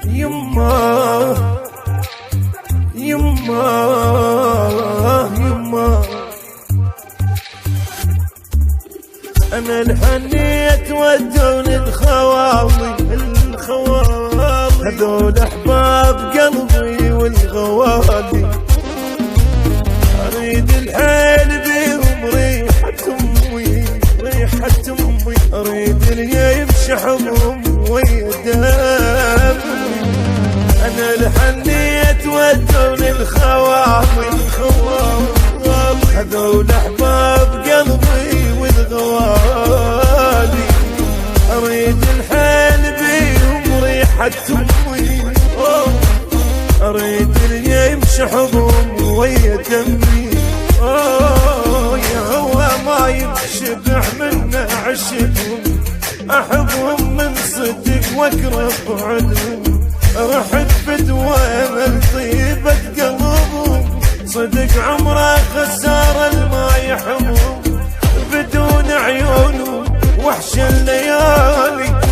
يما يما يما انا الحنيت ودوني الخواضي هذول احباب قلبي والغوالي، اريد الحيل بيهم ريحة امي اريد اللي يمشي حضنهم ويا دمي. انا الحنيت ودوني الخواضي هذول احباب قلبي والغوالي، اريد الحيل بيهم ريحة امي اريد اللي يمشي حضنهم ويا دمي. يا هو ما ينشبع منا عشقهم، احبهم من صدق واكره بعدهم، رحت بدوام طيبة قلبهم، صدق عمره خسارة الما يحمهم، بدون عيونهم وحش الليالي